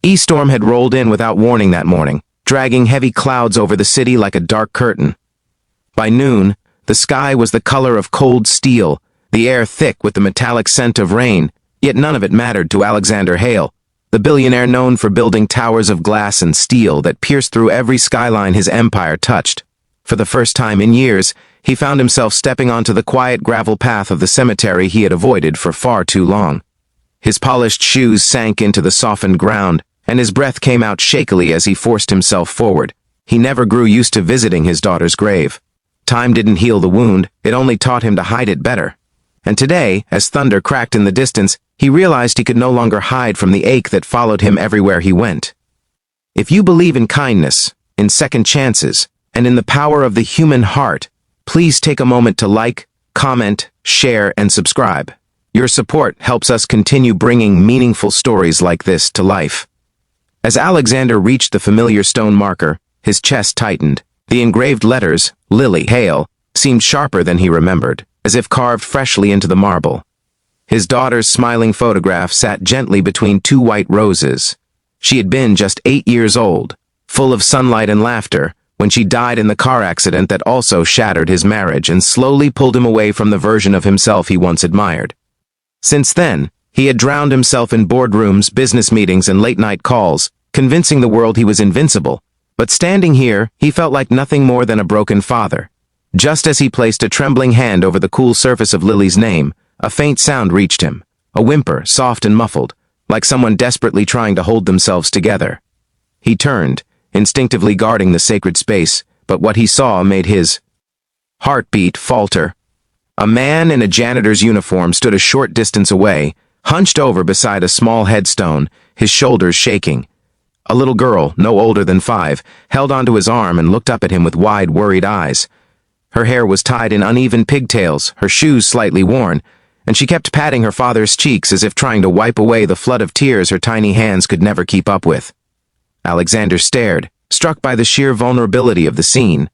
E-storm had rolled in without warning that morning, dragging heavy clouds over the city like a dark curtain. By noon, the sky was the color of cold steel, the air thick with the metallic scent of rain, yet none of it mattered to Alexander Hale, the billionaire known for building towers of glass and steel that pierced through every skyline his empire touched. For the first time in years, he found himself stepping onto the quiet gravel path of the cemetery he had avoided for far too long. His polished shoes sank into the softened ground, and his breath came out shakily as he forced himself forward. He never grew used to visiting his daughter's grave. Time didn't heal the wound, it only taught him to hide it better. And today, as thunder cracked in the distance, he realized he could no longer hide from the ache that followed him everywhere he went. If you believe in kindness, in second chances, and in the power of the human heart, please take a moment to like, comment, share, and subscribe. Your support helps us continue bringing meaningful stories like this to life. As Alexander reached the familiar stone marker, his chest tightened. The engraved letters, Lily Hale, seemed sharper than he remembered, as if carved freshly into the marble. His daughter's smiling photograph sat gently between two white roses. She had been just 8 years old, full of sunlight and laughter, when she died in the car accident that also shattered his marriage and slowly pulled him away from the version of himself he once admired. Since then, he had drowned himself in boardrooms, business meetings, and late-night calls, convincing the world he was invincible. But standing here, he felt like nothing more than a broken father. Just as he placed a trembling hand over the cool surface of Lily's name, a faint sound reached him, a whimper, soft and muffled, like someone desperately trying to hold themselves together. He turned, instinctively guarding the sacred space, but what he saw made his heartbeat falter. A man in a janitor's uniform stood a short distance away, hunched over beside a small headstone, his shoulders shaking. A little girl, no older than 5, held onto his arm and looked up at him with wide, worried eyes. Her hair was tied in uneven pigtails, her shoes slightly worn, and she kept patting her father's cheeks as if trying to wipe away the flood of tears her tiny hands could never keep up with. Alexander stared, struck by the sheer vulnerability of the scene.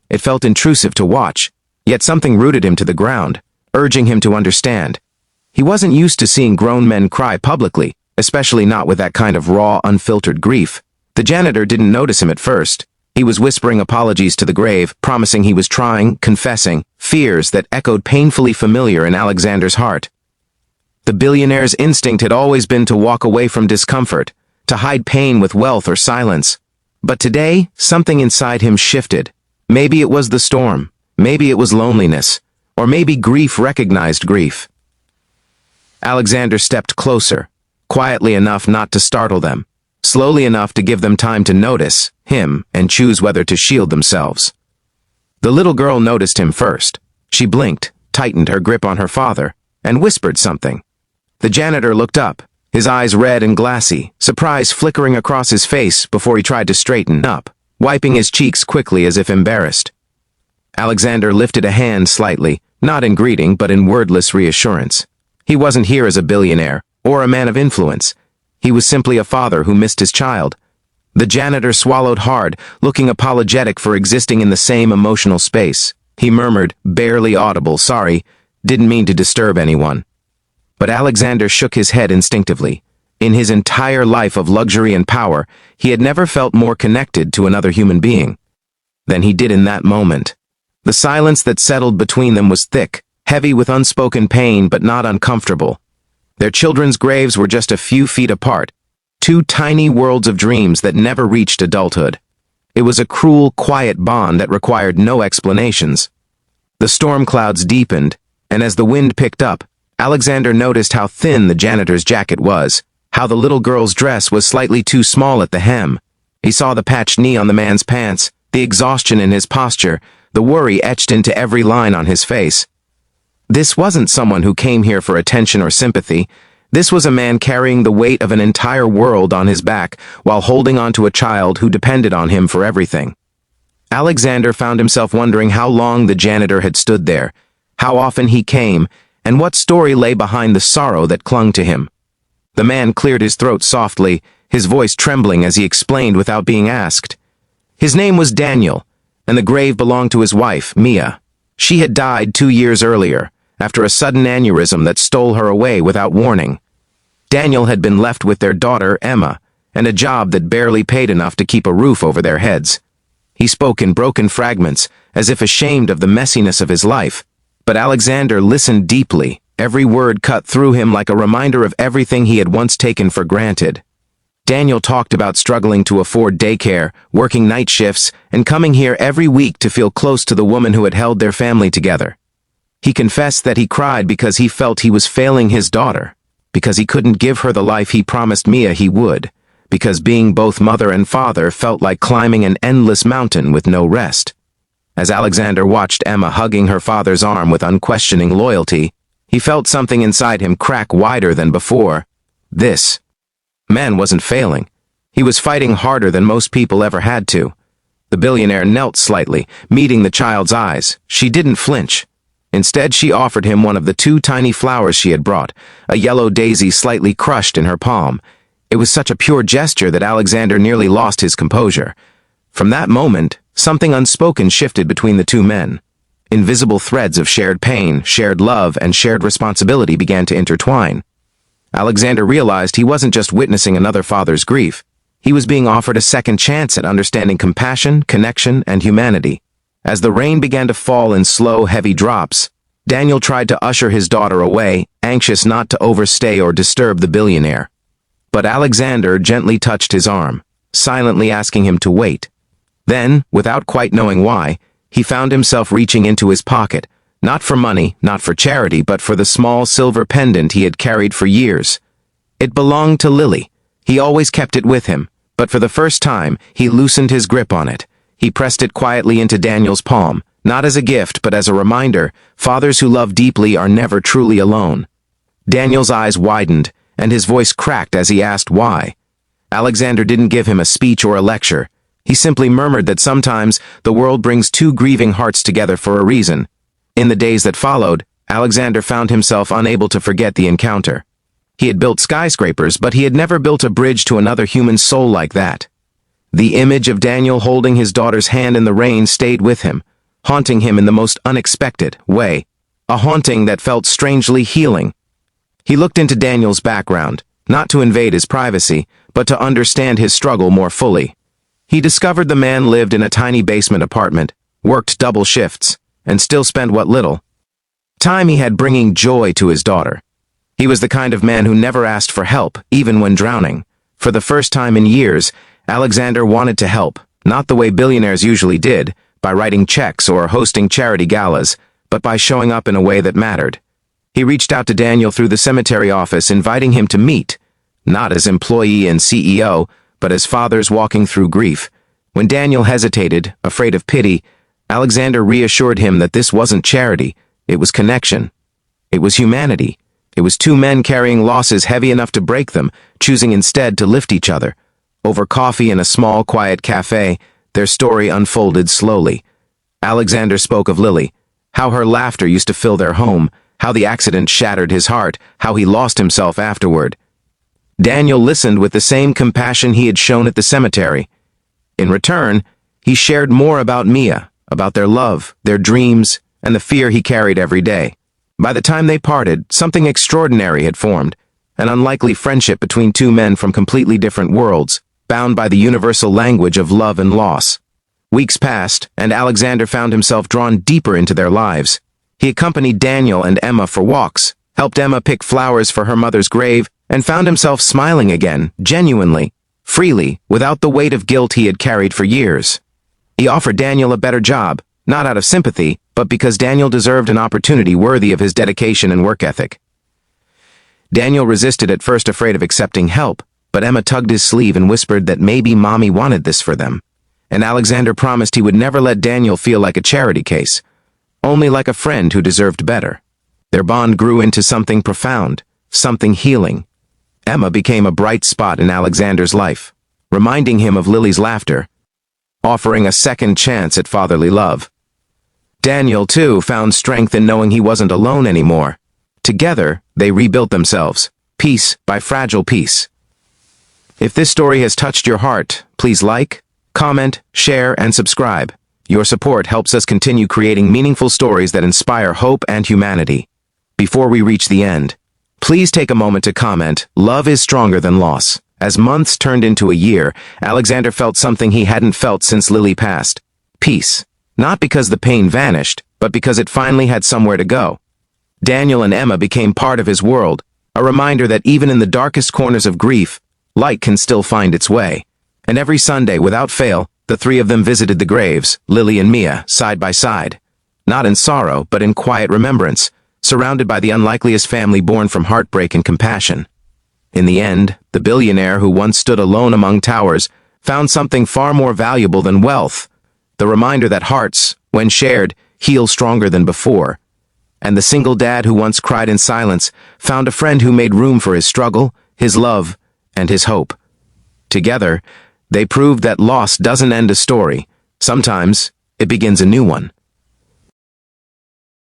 It felt intrusive to watch, yet something rooted him to the ground, urging him to understand. He wasn't used to seeing grown men cry publicly, especially not with that kind of raw, unfiltered grief. The janitor didn't notice him at first. He was whispering apologies to the grave, promising he was trying, confessing, fears that echoed painfully familiar in Alexander's heart. The billionaire's instinct had always been to walk away from discomfort, to hide pain with wealth or silence. But today, something inside him shifted. Maybe it was the storm, maybe it was loneliness, or maybe grief recognized grief. Alexander stepped closer, quietly enough not to startle them, slowly enough to give them time to notice him and choose whether to shield themselves. The little girl noticed him first. She blinked, tightened her grip on her father, and whispered something. The janitor looked up, his eyes red and glassy, surprise flickering across his face before he tried to straighten up, wiping his cheeks quickly as if embarrassed. Alexander lifted a hand slightly, not in greeting but in wordless reassurance. He wasn't here as a billionaire, or a man of influence. He was simply a father who missed his child. The janitor swallowed hard, looking apologetic for existing in the same emotional space. He murmured, barely audible, sorry, didn't mean to disturb anyone. But Alexander shook his head instinctively. In his entire life of luxury and power, he had never felt more connected to another human being than he did in that moment. The silence that settled between them was thick, heavy with unspoken pain but not uncomfortable. Their children's graves were just a few feet apart, two tiny worlds of dreams that never reached adulthood. It was a cruel, quiet bond that required no explanations. The storm clouds deepened, and as the wind picked up, Alexander noticed how thin the janitor's jacket was, how the little girl's dress was slightly too small at the hem. He saw the patched knee on the man's pants, the exhaustion in his posture, the worry etched into every line on his face. This wasn't someone who came here for attention or sympathy. This was a man carrying the weight of an entire world on his back while holding on to a child who depended on him for everything. Alexander found himself wondering how long the janitor had stood there, how often he came, and what story lay behind the sorrow that clung to him. The man cleared his throat softly, his voice trembling as he explained without being asked. His name was Daniel, and the grave belonged to his wife, Mia. She had died 2 years earlier, after a sudden aneurysm that stole her away without warning. Daniel had been left with their daughter, Emma, and a job that barely paid enough to keep a roof over their heads. He spoke in broken fragments, as if ashamed of the messiness of his life. But Alexander listened deeply, every word cut through him like a reminder of everything he had once taken for granted. Daniel talked about struggling to afford daycare, working night shifts, and coming here every week to feel close to the woman who had held their family together. He confessed that he cried because he felt he was failing his daughter, because he couldn't give her the life he promised Mia he would, because being both mother and father felt like climbing an endless mountain with no rest. As Alexander watched Emma hugging her father's arm with unquestioning loyalty, he felt something inside him crack wider than before. This man wasn't failing. He was fighting harder than most people ever had to. The billionaire knelt slightly, meeting the child's eyes. She didn't flinch. Instead, she offered him one of the 2 tiny flowers she had brought, a yellow daisy slightly crushed in her palm. It was such a pure gesture that Alexander nearly lost his composure. From that moment, something unspoken shifted between the 2 men. Invisible threads of shared pain, shared love, and shared responsibility began to intertwine. Alexander realized he wasn't just witnessing another father's grief. He was being offered a second chance at understanding compassion, connection, and humanity. As the rain began to fall in slow, heavy drops, Daniel tried to usher his daughter away, anxious not to overstay or disturb the billionaire. But Alexander gently touched his arm, silently asking him to wait. Then, without quite knowing why, he found himself reaching into his pocket, not for money, not for charity, but for the small silver pendant he had carried for years. It belonged to Lily. He always kept it with him, but for the first time, he loosened his grip on it. He pressed it quietly into Daniel's palm, not as a gift, but as a reminder, fathers who love deeply are never truly alone. Daniel's eyes widened, and his voice cracked as he asked why. Alexander didn't give him a speech or a lecture. He simply murmured that sometimes the world brings 2 grieving hearts together for a reason. In the days that followed, Alexander found himself unable to forget the encounter. He had built skyscrapers, but he had never built a bridge to another human soul like that. The image of Daniel holding his daughter's hand in the rain stayed with him, haunting him in the most unexpected way, a haunting that felt strangely healing. He looked into Daniel's background, not to invade his privacy, but to understand his struggle more fully. He discovered the man lived in a tiny basement apartment, worked double shifts, and still spent what little time he had bringing joy to his daughter. He was the kind of man who never asked for help, even when drowning. For the first time in years, Alexander wanted to help, not the way billionaires usually did, by writing checks or hosting charity galas, but by showing up in a way that mattered. He reached out to Daniel through the cemetery office, inviting him to meet, not as employee and CEO, but as fathers walking through grief. When Daniel hesitated, afraid of pity, Alexander reassured him that this wasn't charity, it was connection. It was humanity. It was 2 men carrying losses heavy enough to break them, choosing instead to lift each other. Over coffee in a small, quiet cafe, their story unfolded slowly. Alexander spoke of Lily, how her laughter used to fill their home, how the accident shattered his heart, how he lost himself afterward. Daniel listened with the same compassion he had shown at the cemetery. In return, he shared more about Mia, about their love, their dreams, and the fear he carried every day. By the time they parted, something extraordinary had formed, an unlikely friendship between 2 men from completely different worlds, bound by the universal language of love and loss. Weeks passed, and Alexander found himself drawn deeper into their lives. He accompanied Daniel and Emma for walks, helped Emma pick flowers for her mother's grave, and found himself smiling again, genuinely, freely, without the weight of guilt he had carried for years. He offered Daniel a better job, not out of sympathy, but because Daniel deserved an opportunity worthy of his dedication and work ethic. Daniel resisted at first, afraid of accepting help, but Emma tugged his sleeve and whispered that maybe Mommy wanted this for them. And Alexander promised he would never let Daniel feel like a charity case, only like a friend who deserved better. Their bond grew into something profound, something healing. Emma became a bright spot in Alexander's life, reminding him of Lily's laughter, offering a second chance at fatherly love. Daniel, too, found strength in knowing he wasn't alone anymore. Together, they rebuilt themselves, piece by fragile piece. If this story has touched your heart, please like, comment, share, and subscribe. Your support helps us continue creating meaningful stories that inspire hope and humanity. Before we reach the end, please take a moment to comment, "Love is stronger than loss," As months turned into a year, Alexander felt something he hadn't felt since Lily passed. Peace. Not because the pain vanished, but because it finally had somewhere to go. Daniel and Emma became part of his world, a reminder that even in the darkest corners of grief, light can still find its way. And every Sunday, without fail, the three of them visited the graves, Lily and Mia, side by side. Not in sorrow, but in quiet remembrance, surrounded by the unlikeliest family born from heartbreak and compassion. In the end, the billionaire who once stood alone among towers found something far more valuable than wealth, the reminder that hearts, when shared, heal stronger than before. And the single dad who once cried in silence found a friend who made room for his struggle, his love, and his hope. Together, they proved that loss doesn't end a story. Sometimes, it begins a new one.